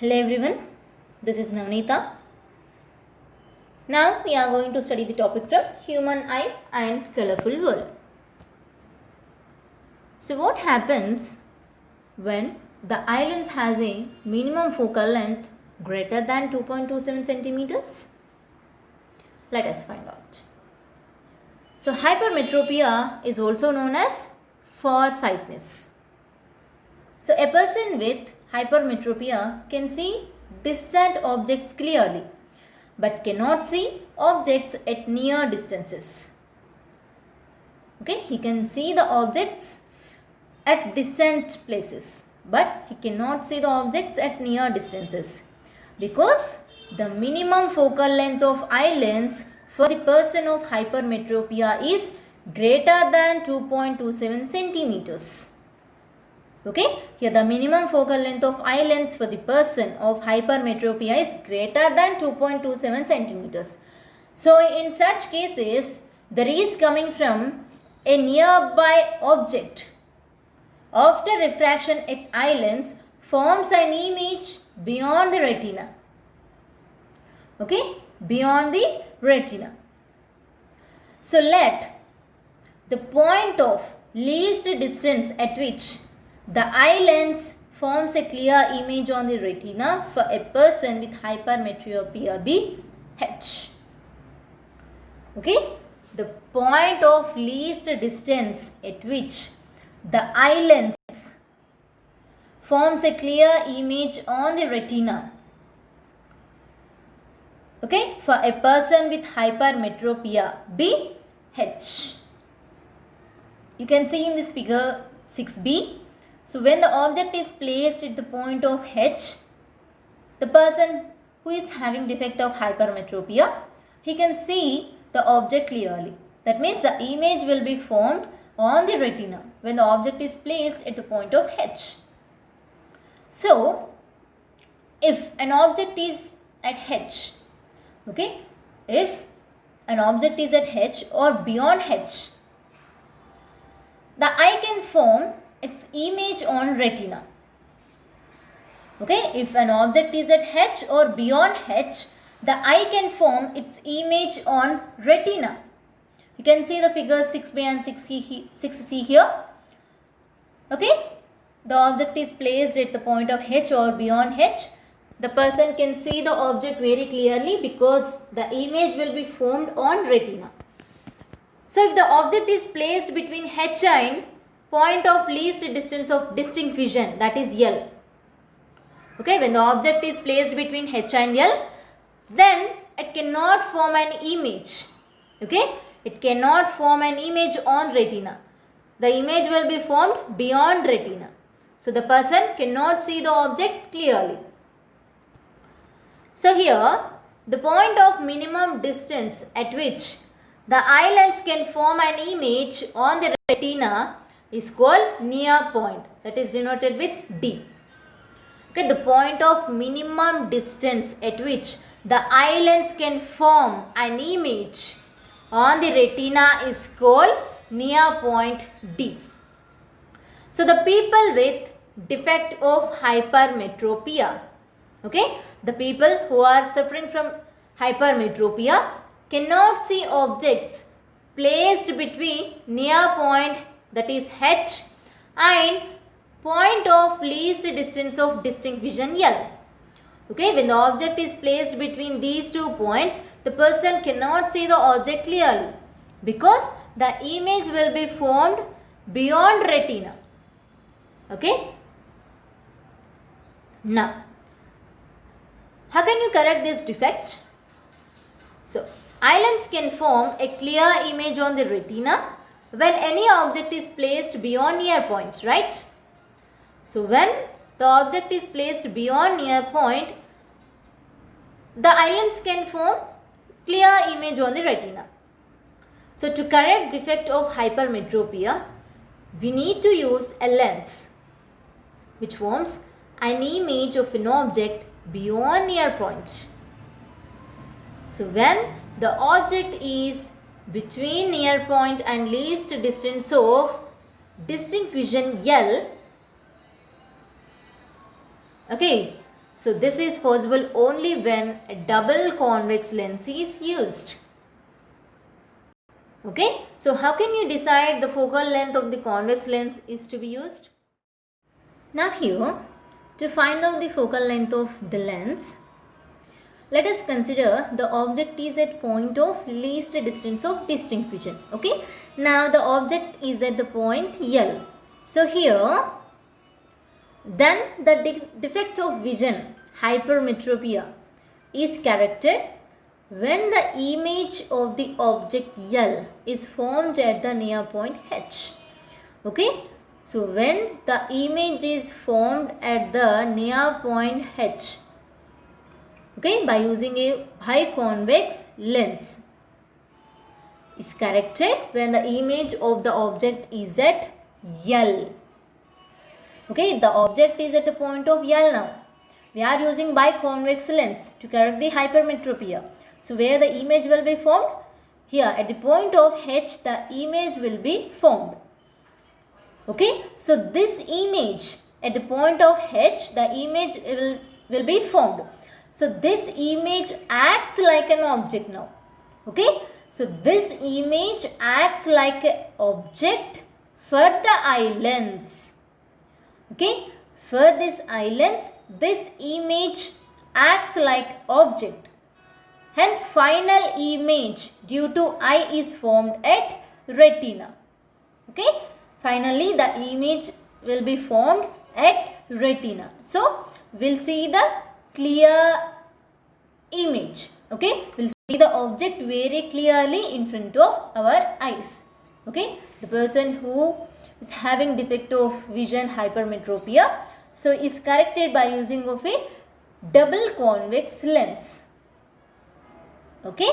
Hello everyone, this is Navneeta. Now we are going to study the topic from Human Eye and Colorful World. So what happens when the eye lens has a minimum focal length greater than 2.27 centimeters? Let us find out. So hypermetropia is also known as farsightedness. So a person with hypermetropia can see distant objects clearly but cannot see objects at near distances. Okay, he can see the objects at distant places but he cannot see the objects at near distances because the minimum focal length of eye lens for the person of hypermetropia is greater than 2.27 centimeters. Okay, here the minimum focal length of eye lens for the person of hypermetropia is greater than 2.27 centimeters. So in such cases, the rays coming from a nearby object after refraction at eye lens forms an image beyond the retina. Okay, beyond the retina. So let the point of least distance at which the eye lens forms a clear image on the retina for a person with hypermetropia be H. Okay, the point of least distance at which the eye lens forms a clear image on the retina. Okay, for a person with hypermetropia be H. You can see in this figure 6b. So when the object is placed at the point of H, the person who is having defect of hypermetropia, he can see the object clearly. That means the image will be formed on the retina when the object is placed at the point of H. So if an object is at H, okay, if an object is at H or beyond H, the eye can form its image on retina. Okay, if an object is at H or beyond H, the eye can form its image on retina. You can see the figures 6b and 6c here. Okay, the object is placed at the point of H or beyond H. The person can see the object very clearly because the image will be formed on retina. So if the object is placed between H and point of least distance of distinct vision, that is L. Okay, when the object is placed between H and L, then it cannot form an image. Okay, it cannot form an image on retina. The image will be formed beyond retina. So the person cannot see the object clearly. So here, the point of minimum distance at which the eye lens can form an image on the retina is called near point, that is denoted with D. Okay, the point of minimum distance at which the eye lens can form an image on the retina is called near point D. So the people with defect of hypermetropia, okay, the people who are suffering from hypermetropia cannot see objects placed between near point, that is H, and point of least distance of distinct vision L. Okay, when the object is placed between these 2 points, the person cannot see the object clearly because the image will be formed beyond retina. Okay. Now, how can you correct this defect? So, eye lens can form a clear image on the retina when any object is placed beyond near point, right? So when the object is placed beyond near point, the eye lens can form clear image on the retina. So to correct defect of hypermetropia, we need to use a lens which forms an image of an object beyond near point. So when the object is between near point and least distance of distinct vision L, okay, So this is possible only when a double convex lens is used. Okay, so how can you decide the focal length of the convex lens is to be used? Now here, to find out the focal length of the lens, let us consider the object is at point of least distance of distinct vision. Okay, now the object is at the point L. So here, then the defect of vision, hypermetropia, is corrected when the image of the object L is formed at the near point H. Okay, so when the image is formed at the near point H, okay, by using a biconvex lens, is corrected when the image of the object is at L. Okay, the object is at the point of L now. We are using biconvex lens to correct the hypermetropia. So where the image will be formed? Here at the point of H, the image will be formed. Okay, so this image at the point of H, the image will be formed. So this image acts like an object now. Okay, so this image acts like an object for the eye lens. Okay, for this eye lens, this image acts like object. Hence, final image due to eye is formed at retina. Okay, finally the image will be formed at retina. So, we'll see the clear image. Okay, we'll see the object very clearly in front of our eyes. Okay, the person who is having defect of vision, hypermetropia, so is corrected by using of a double convex lens. Okay.